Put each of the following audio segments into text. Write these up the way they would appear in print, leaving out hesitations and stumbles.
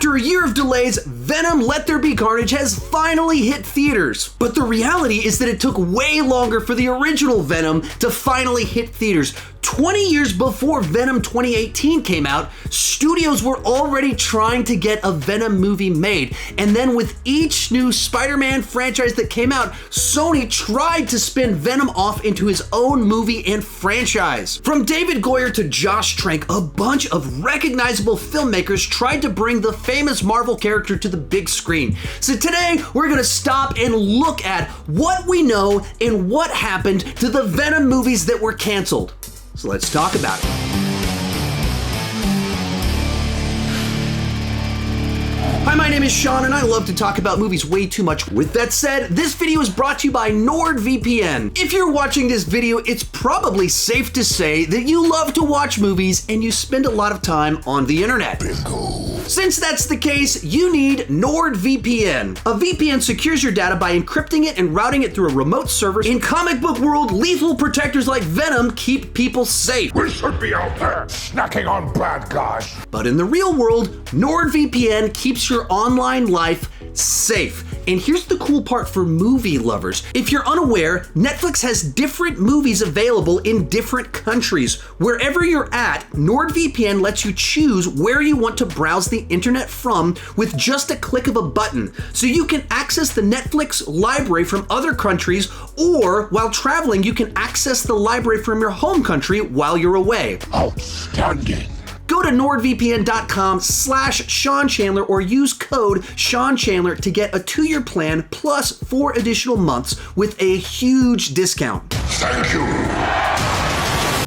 After a year of delays, Venom Let There Be Carnage has finally hit theaters. But the reality is that it took way longer for the original Venom to finally hit theaters. 20 years before Venom 2018 came out, studios were already trying to get a Venom movie made. And then with each new Spider-Man franchise that came out, Sony tried to spin Venom off into his own movie and franchise. From David Goyer to Josh Trank, a bunch of recognizable filmmakers tried to bring the famous Marvel character to the big screen. So today, we're gonna stop and look at what we know and what happened to the Venom movies that were canceled. So let's talk about it. Hi, my name is Sean and I love to talk about movies way too much. With that said, this video is brought to you by NordVPN. If you're watching this video, it's probably safe to say that you love to watch movies and you spend a lot of time on the internet. Bingo. Since that's the case, you need NordVPN. A VPN secures your data by encrypting it and routing it through a remote server. In comic book world, lethal protectors like Venom keep people safe. We should be out there snacking on bad guys. But in the real world, NordVPN keeps your online life safe. And here's the cool part for movie lovers. If you're unaware, Netflix has different movies available in different countries. Wherever you're at, NordVPN lets you choose where you want to browse the internet from with just a click of a button. So you can access the Netflix library from other countries, or while traveling, you can access the library from your home country while you're away. Outstanding. Go to nordvpn.com/Sean Chandler or use code Sean Chandler to get a 2-year plan plus 4 additional months with a huge discount. Thank you.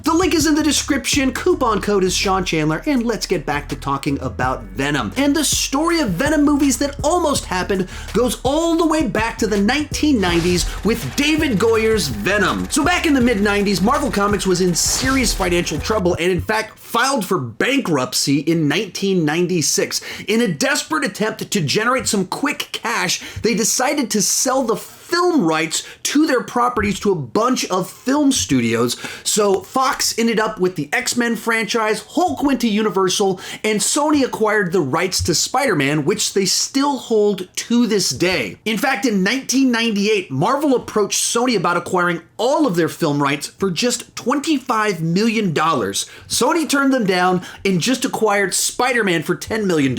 The link is in the description, coupon code is Sean Chandler, and let's get back to talking about Venom. And the story of Venom movies that almost happened goes all the way back to the 1990s with David Goyer's Venom. So back in the mid-90s, Marvel Comics was in serious financial trouble and in fact filed for bankruptcy in 1996. In a desperate attempt to generate some quick cash, they decided to sell the film rights to their properties to a bunch of film studios. So Fox ended up with the X-Men franchise, Hulk went to Universal, and Sony acquired the rights to Spider-Man, which they still hold to this day. In fact, in 1998, Marvel approached Sony about acquiring all of their film rights for just $25 million. Sony turned them down and just acquired Spider-Man for $10 million.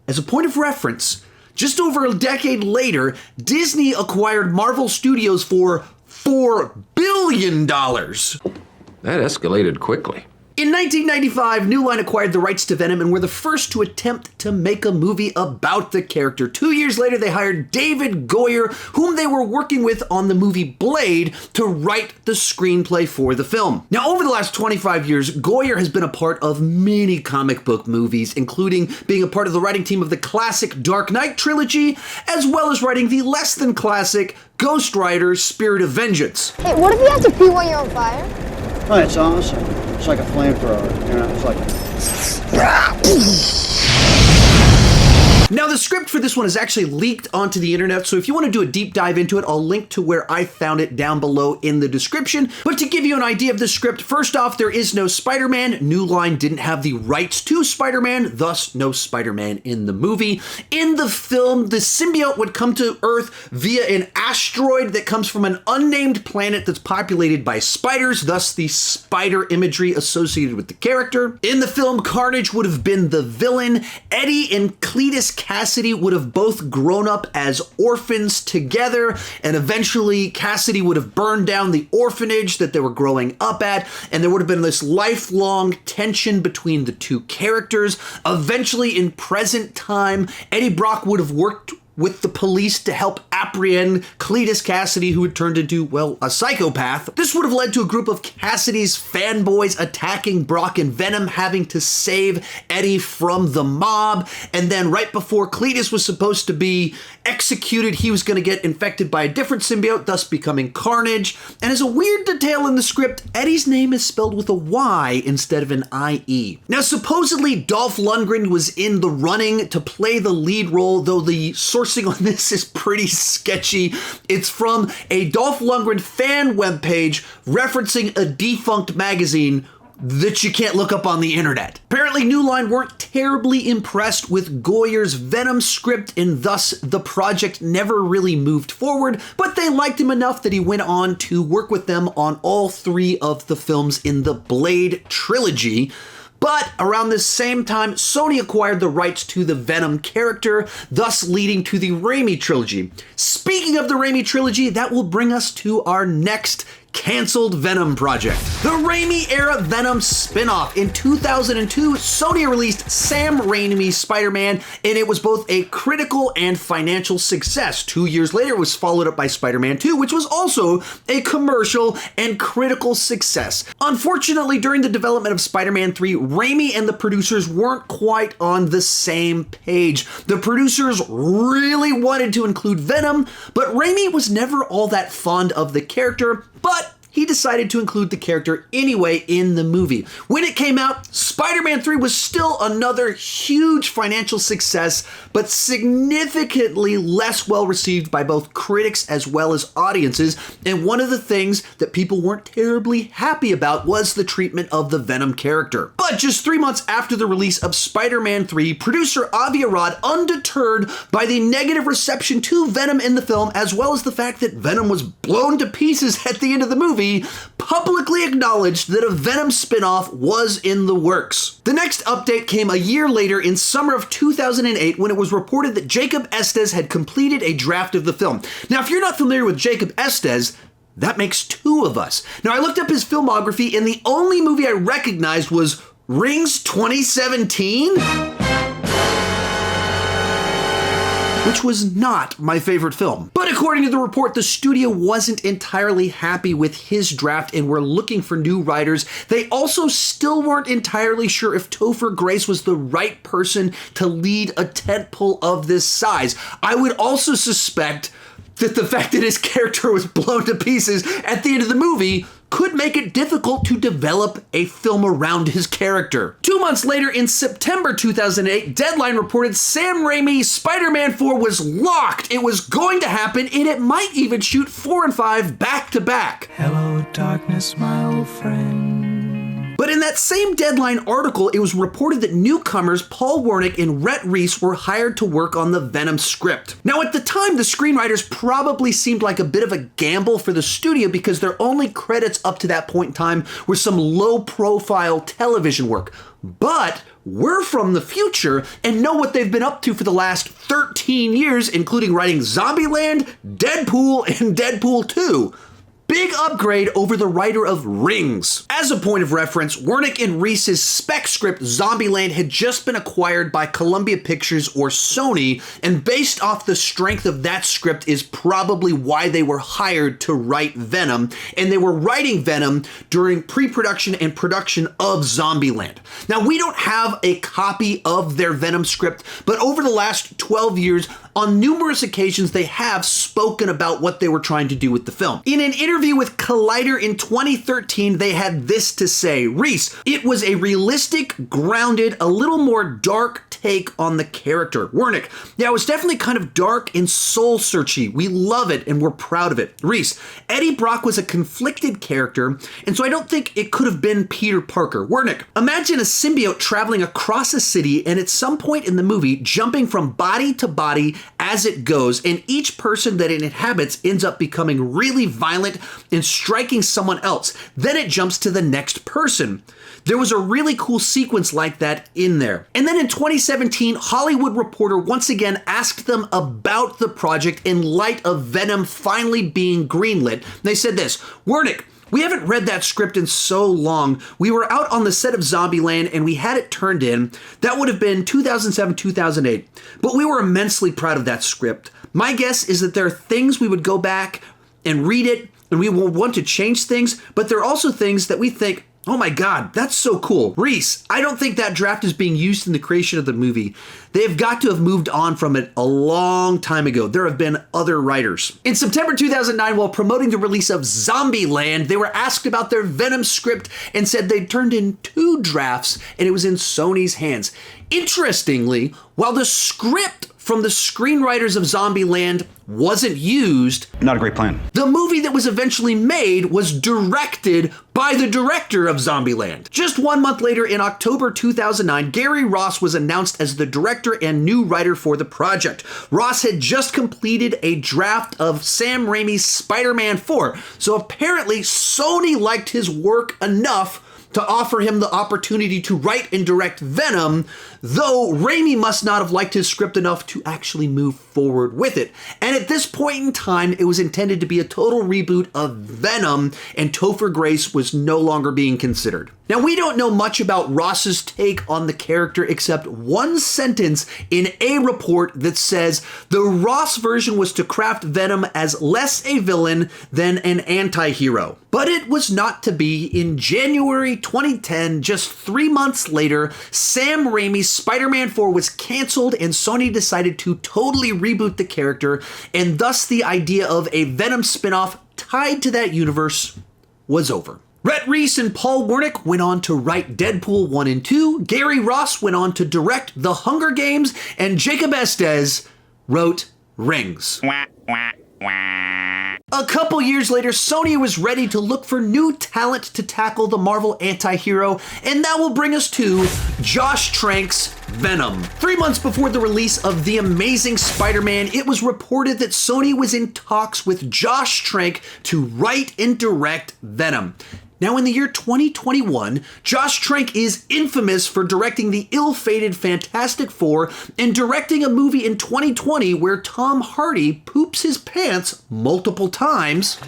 As a point of reference, just over a decade later, Disney acquired Marvel Studios for $4 billion. That escalated quickly. In 1995, New Line acquired the rights to Venom and were the first to attempt to make a movie about the character. 2 years later, they hired David Goyer, whom they were working with on the movie Blade, to write the screenplay for the film. Now, over the last 25 years, Goyer has been a part of many comic book movies, including being a part of the writing team of the classic Dark Knight trilogy, as well as writing the less than classic Ghost Rider Spirit of Vengeance. Hey, what if you have to pee while you're on fire? Oh, it's awesome. It's like a flamethrower, you know, it's like... Now, the script for this one is actually leaked onto the internet, so if you want to do a deep dive into it, I'll link to where I found it down below in the description. But to give you an idea of the script, first off, there is no Spider-Man. New Line didn't have the rights to Spider-Man, thus no Spider-Man in the movie. In the film, the symbiote would come to Earth via an asteroid that comes from an unnamed planet that's populated by spiders, thus the spider imagery associated with the character. In the film, Carnage would have been the villain. Eddie and Cletus Cassidy would have both grown up as orphans together, and eventually Cassidy would have burned down the orphanage that they were growing up at, and there would have been this lifelong tension between the two characters. Eventually, in present time, Eddie Brock would have worked with the police to help apprehend Cletus Cassidy, who had turned into, well, a psychopath. This would have led to a group of Cassidy's fanboys attacking Brock and Venom, having to save Eddie from the mob. And then right before Cletus was supposed to be executed, he was going to get infected by a different symbiote, thus becoming Carnage. And as a weird detail in the script, Eddie's name is spelled with a Y instead of an I-E. Now, supposedly Dolph Lundgren was in the running to play the lead role, though the sourcing on this is pretty sketchy. It's from a Dolph Lundgren fan webpage referencing a defunct magazine that you can't look up on the internet. Apparently, New Line weren't terribly impressed with Goyer's Venom script, and thus the project never really moved forward, but they liked him enough that he went on to work with them on all 3 of the films in the Blade trilogy. But around this same time, Sony acquired the rights to the Venom character, thus leading to the RAIMI trilogy. Speaking of the RAIMI trilogy, that will bring us to our next canceled Venom project. The Raimi-era Venom spin-off. In 2002, Sony released Sam Raimi's Spider-Man, and it was both a critical and financial success. 2 years later, it was followed up by Spider-Man 2, which was also a commercial and critical success. Unfortunately, during the development of Spider-Man 3, Raimi and the producers weren't quite on the same page. The producers really wanted to include Venom, but Raimi was never all that fond of the character, but he decided to include the character anyway in the movie. When it came out, Spider-Man 3 was still another huge financial success, but significantly less well received by both critics as well as audiences. And one of the things that people weren't terribly happy about was the treatment of the Venom character. But just 3 months after the release of Spider-Man 3, producer Avi Arad, undeterred by the negative reception to Venom in the film, as well as the fact that Venom was blown to pieces at the end of the movie, publicly acknowledged that a Venom spin-off was in the works. The next update came a year later in summer of 2008 when it was reported that Jacob Estes had completed a draft of the film. Now, if you're not familiar with Jacob Estes, that makes 2 of us. Now, I looked up his filmography, and the only movie I recognized was Rings 2017? Which was not my favorite film. But according to the report, the studio wasn't entirely happy with his draft and were looking for new writers. They also still weren't entirely sure if Topher Grace was the right person to lead a tentpole of this size. I would also suspect that the fact that his character was blown to pieces at the end of the movie could make it difficult to develop a film around his character. 2 months later, in September 2008, Deadline reported Sam Raimi's Spider-Man 4 was locked. It was going to happen, and it might even shoot 4 and 5 back to back. Hello, darkness, my old friend. But in that same Deadline article, it was reported that newcomers Paul Wernick and Rhett Reese were hired to work on the Venom script. Now, at the time, the screenwriters probably seemed like a bit of a gamble for the studio because their only credits up to that point in time were some low-profile television work. But we're from the future and know what they've been up to for the last 13 years, including writing Zombieland, Deadpool, and Deadpool 2. Big upgrade over the writer of Rings. As a point of reference, Wernick and Reese's spec script Zombieland had just been acquired by Columbia Pictures or Sony, and based off the strength of that script is probably why they were hired to write Venom, and they were writing Venom during pre-production and production of Zombieland. Now, we don't have a copy of their Venom script, but over the last 12 years, on numerous occasions, they have spoken about what they were trying to do with the film. In an interview with Collider in 2013, they had this to say: Reese, it was a realistic, grounded, a little more dark take on the character. Wernick, yeah, it was definitely kind of dark and soul-searchy. We love it and we're proud of it. Reese, Eddie Brock was a conflicted character, and so I don't think it could have been Peter Parker. Wernick, imagine a symbiote traveling across a city and at some point in the movie jumping from body to body as it goes, and each person that it inhabits ends up becoming really violent and striking someone else. Then it jumps to the next person. There was a really cool sequence like that in there. And then in 2017, Hollywood Reporter once again asked them about the project in light of Venom finally being greenlit. They said this: Wernick, we haven't read that script in so long. We were out on the set of Zombieland and we had it turned in. That would have been 2007, 2008. But we were immensely proud of that script. My guess is that there are things we would go back and read it and we will want to change things, but there are also things that we think, oh my God, that's so cool. Reese, I don't think that draft is being used in the creation of the movie. They've got to have moved on from it a long time ago. There have been other writers. In September 2009, while promoting the release of Zombieland, they were asked about their Venom script and said they'd turned in 2 drafts and it was in Sony's hands. Interestingly, while the script from the screenwriters of Zombieland wasn't used. Not a great plan. The movie that was eventually made was directed by the director of Zombieland. Just 1 month later, in October 2009, Gary Ross was announced as the director and new writer for the project. Ross had just completed a draft of Sam Raimi's Spider-Man 4, so apparently Sony liked his work enough to offer him the opportunity to write and direct Venom, though Raimi must not have liked his script enough to actually move forward with it. And at this point in time, it was intended to be a total reboot of Venom, and Topher Grace was no longer being considered. Now, we don't know much about Ross's take on the character except one sentence in a report that says the Ross version was to craft Venom as less a villain than an anti-hero. But it was not to be. In January 2010, just 3 months later, Sam Raimi's Spider-Man 4 was canceled and Sony decided to totally reboot the character, and thus the idea of a Venom spin-off tied to that universe was over. Rhett Reese and Paul Wernick went on to write Deadpool 1 and 2, Gary Ross went on to direct The Hunger Games, and Jacob Estes wrote Rings. A couple years later, Sony was ready to look for new talent to tackle the Marvel anti-hero, and that will bring us to Josh Trank's Venom. 3 months before the release of The Amazing Spider-Man, it was reported that Sony was in talks with Josh Trank to write and direct Venom. Now, in the year 2021, Josh Trank is infamous for directing the ill-fated Fantastic Four and directing a movie in 2020 where Tom Hardy poops his pants multiple times.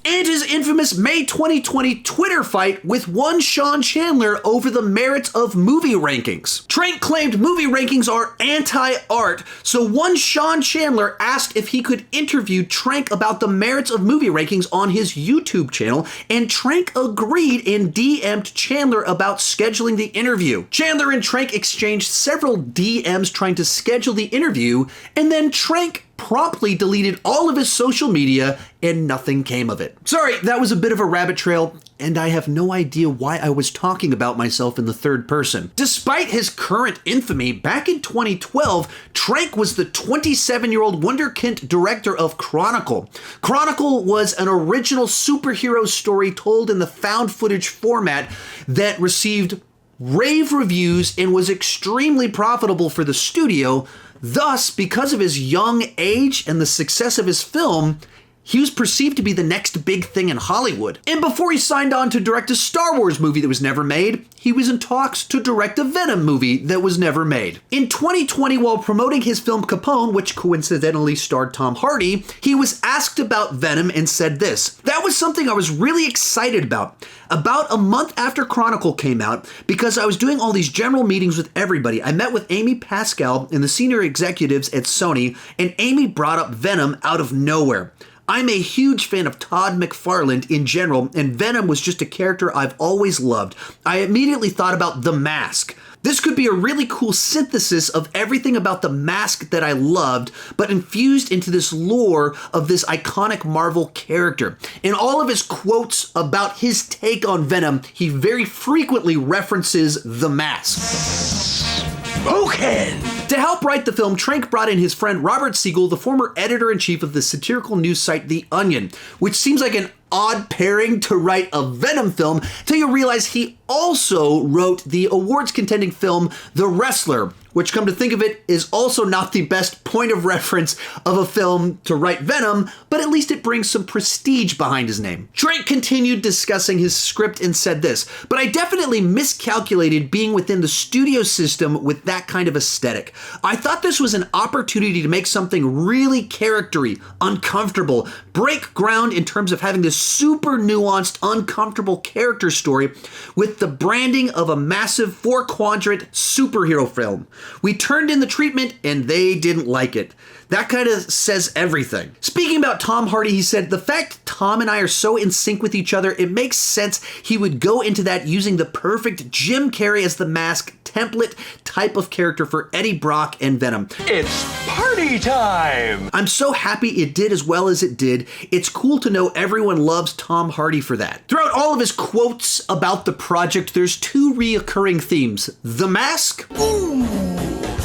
And his infamous May 2020 Twitter fight with one Sean Chandler over the merits of movie rankings. Trank claimed movie rankings are anti-art, so one Sean Chandler asked if he could interview Trank about the merits of movie rankings on his YouTube channel, and Trank agreed and DM'd Chandler about scheduling the interview. Chandler and Trank exchanged several DMs trying to schedule the interview, and then Trank promptly deleted all of his social media and nothing came of it. Sorry, that was a bit of a rabbit trail, and I have no idea why I was talking about myself in the third person. Despite his current infamy, back in 2012, Trank was the 27-year-old wunderkind director of Chronicle. Chronicle was an original superhero story told in the found footage format that received rave reviews and was extremely profitable for the studio. Thus, because of his young age and the success of his film, he was perceived to be the next big thing in Hollywood. And before he signed on to direct a Star Wars movie that was never made, he was in talks to direct a Venom movie that was never made. In 2020, while promoting his film Capone, which coincidentally starred Tom Hardy, he was asked about Venom and said this: "That was something I was really excited about. About a month after Chronicle came out, because I was doing all these general meetings with everybody, I met with Amy Pascal and the senior executives at Sony, and Amy brought up Venom out of nowhere. I'm a huge fan of Todd McFarlane in general, and Venom was just a character I've always loved. I immediately thought about The Mask. This could be a really cool synthesis of everything about The Mask that I loved, but infused into this lore of this iconic Marvel character." In all of his quotes about his take on Venom, he very frequently references The Mask. Okay. To help write the film, Trank brought in his friend Robert Siegel, the former editor-in-chief of the satirical news site The Onion, which seems like an odd pairing to write a Venom film till you realize he also wrote the awards-contending film The Wrestler, which, come to think of it, is also not the best point of reference of a film to write Venom, but at least it brings some prestige behind his name. Trank continued discussing his script and said this: "But I definitely miscalculated being within the studio system with that kind of aesthetic. I thought this was an opportunity to make something really charactery, uncomfortable, break ground in terms of having this super nuanced, uncomfortable character story with the branding of a massive 4-quadrant superhero film. We turned in the treatment and they didn't like it. That kind of says everything." Speaking about Tom Hardy, he said, "The fact Tom and I are so in sync with each other, it makes sense he would go into that using the perfect Jim Carrey as the Mask template type of character for Eddie Brock and Venom. It's party time! I'm so happy it did as well as it did. It's cool to know everyone loves Tom Hardy for that. Throughout all of his quotes about the project, there's two reoccurring themes: the mask,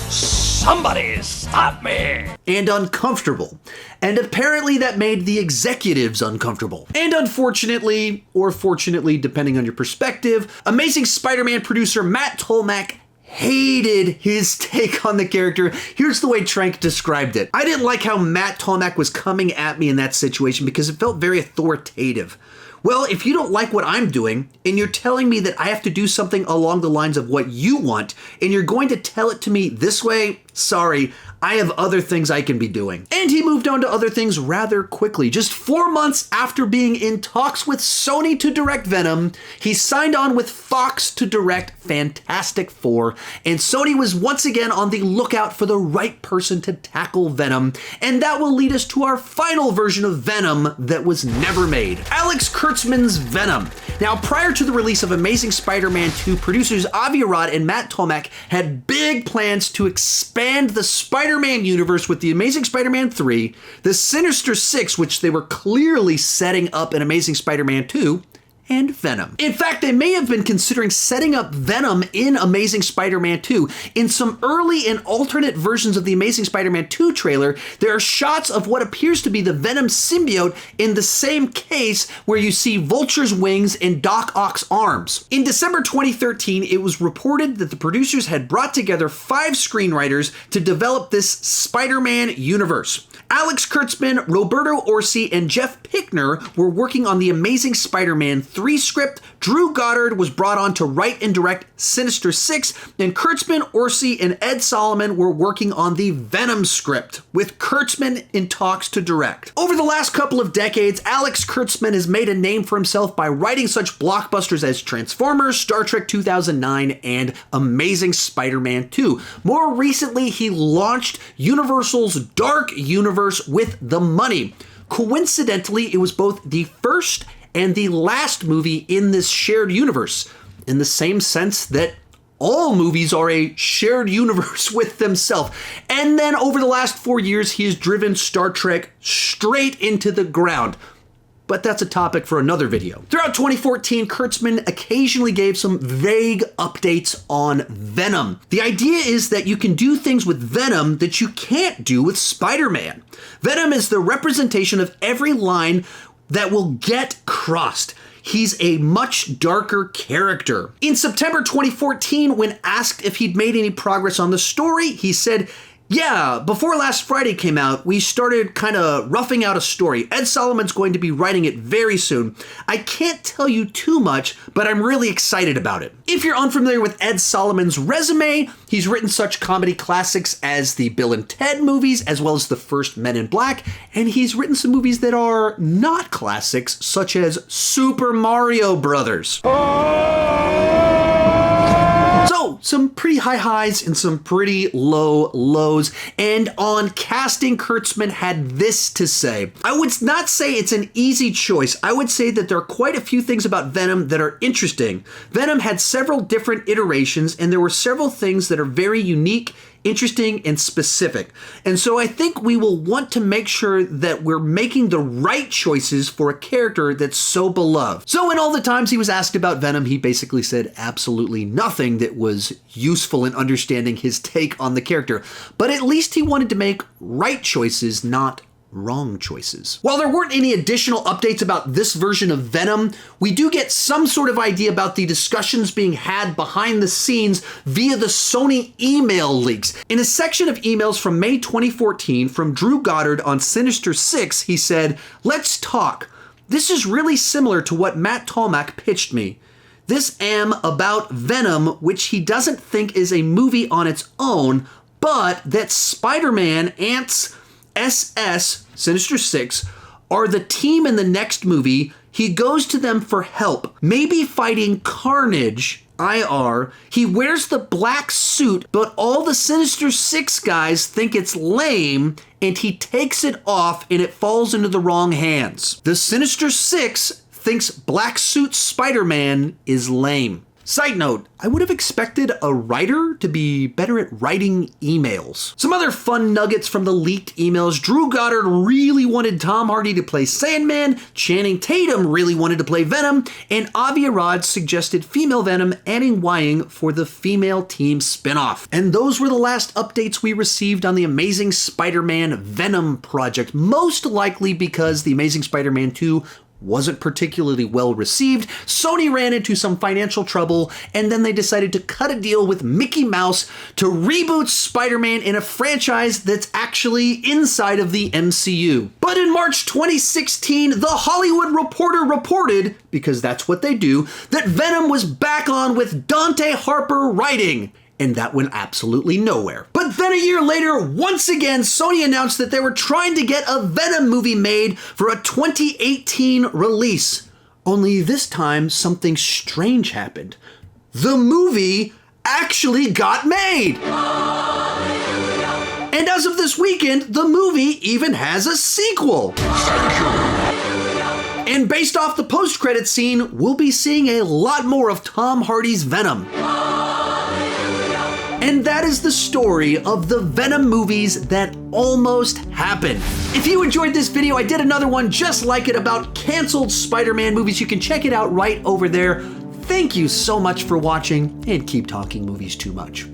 Somebody stop me! and uncomfortable. And apparently that made the executives uncomfortable. And unfortunately, or fortunately, depending on your perspective, Amazing Spider-Man producer Matt Tolmach hated his take on the character. Here's the way Trank described it. I didn't like how Matt Tolmach was coming at me in that situation because it felt very authoritative. Well, if you don't like what I'm doing, and you're telling me that I have to do something along the lines of what you want, and you're going to tell it to me this way, sorry, I have other things I can be doing. And he moved on to other things rather quickly. Just 4 months after being in talks with Sony to direct Venom, he signed on with Fox to direct Fantastic Four, and Sony was once again on the lookout for the right person to tackle Venom, and that will lead us to our final version of Venom that was never made. Alex Kurtzman's Venom. Now, prior to the release of Amazing Spider-Man 2, producers Avi Arad and Matt Tolmach had big plans to expand the Spider-Man universe with the Amazing Spider-Man 3, the Sinister Six, which they were clearly setting up in Amazing Spider-Man 2, and Venom. In fact, they may have been considering setting up Venom in Amazing Spider-Man 2. In some early and alternate versions of the Amazing Spider-Man 2 trailer, there are shots of what appears to be the Venom symbiote in the same case where you see Vulture's wings and Doc Ock's arms. In December 2013, it was reported that the producers had brought together 5 screenwriters to develop this Spider-Man universe. Alex Kurtzman, Roberto Orci, and Jeff Pickner were working on the Amazing Spider-Man 3 script. Drew Goddard was brought on to write and direct Sinister Six, and Kurtzman, Orci, and Ed Solomon were working on the Venom script, with Kurtzman in talks to direct. Over the last couple of decades, Alex Kurtzman has made a name for himself by writing such blockbusters as Transformers, Star Trek 2009, and Amazing Spider-Man 2. More recently, he launched Universal's Dark Universe with The Money. Coincidentally, it was both the first and the last movie in this shared universe, in the same sense that all movies are a shared universe with themselves. And then over the last 4 years, he has driven Star Trek straight into the ground. But that's a topic for another video. Throughout 2014, Kurtzman occasionally gave some vague updates on Venom. The idea is that you can do things with Venom that you can't do with Spider-Man. Venom is the representation of every line that will get crossed. He's a much darker character. In September 2014, when asked if he'd made any progress on the story, he said, "Yeah, before last Friday came out, we started kind of roughing out a story. Ed Solomon's going to be writing it very soon. I can't tell you too much, but I'm really excited about it." If you're unfamiliar with Ed Solomon's resume, he's written such comedy classics as the Bill and Ted movies, as well as the first Men in Black, and he's written some movies that are not classics, such as Super Mario Brothers. So, some pretty high highs and some pretty low lows. And on casting, Kurtzman had this to say: "I would not say it's an easy choice. I would say that there are quite a few things about Venom that are interesting. Venom had several different iterations, and there were several things that are very unique, interesting, and specific. And so I think we will want to make sure that we're making the right choices for a character that's so beloved." So in all the times he was asked about Venom, he basically said absolutely nothing that was useful in understanding his take on the character. But at least he wanted to make right choices, not wrong choices. While there weren't any additional updates about this version of Venom, we do get some sort of idea about the discussions being had behind the scenes via the Sony email leaks. In a section of emails from May 2014 from Drew Goddard on Sinister Six, he said, "Let's talk. This is really similar to what Matt Tolmach pitched me. This am about Venom, which he doesn't think is a movie on its own, but that Spider-Man, Ants, SS, Sinister Six, are the team in the next movie. He goes to them for help, maybe fighting Carnage, IR. He wears the black suit, but all the Sinister Six guys think it's lame, and he takes it off and it falls into the wrong hands. The Sinister Six thinks black suit Spider-Man is lame." Side note, I would have expected a writer to be better at writing emails. Some other fun nuggets from the leaked emails: Drew Goddard really wanted Tom Hardy to play Sandman, Channing Tatum really wanted to play Venom, and Avi Arad suggested female Venom Annie Wying for the female team spinoff. And those were the last updates we received on the Amazing Spider-Man Venom project, most likely because the Amazing Spider-Man 2 wasn't particularly well received. Sony ran into some financial trouble, and then they decided to cut a deal with Mickey Mouse to reboot Spider-Man in a franchise that's actually inside of the MCU. But in March 2016, The Hollywood Reporter reported, because that's what they do, that Venom was back on with Dante Harper writing. And that went absolutely nowhere. But then a year later, once again, Sony announced that they were trying to get a Venom movie made for a 2018 release. Only this time, something strange happened. The movie actually got made! And as of this weekend, the movie even has a sequel! And based off the post-credits scene, we'll be seeing a lot more of Tom Hardy's Venom. And that is the story of the Venom movies that almost happened. If you enjoyed this video, I did another one just like it about canceled Spider-Man movies. You can check it out right over there. Thank you so much for watching, and keep talking movies too much.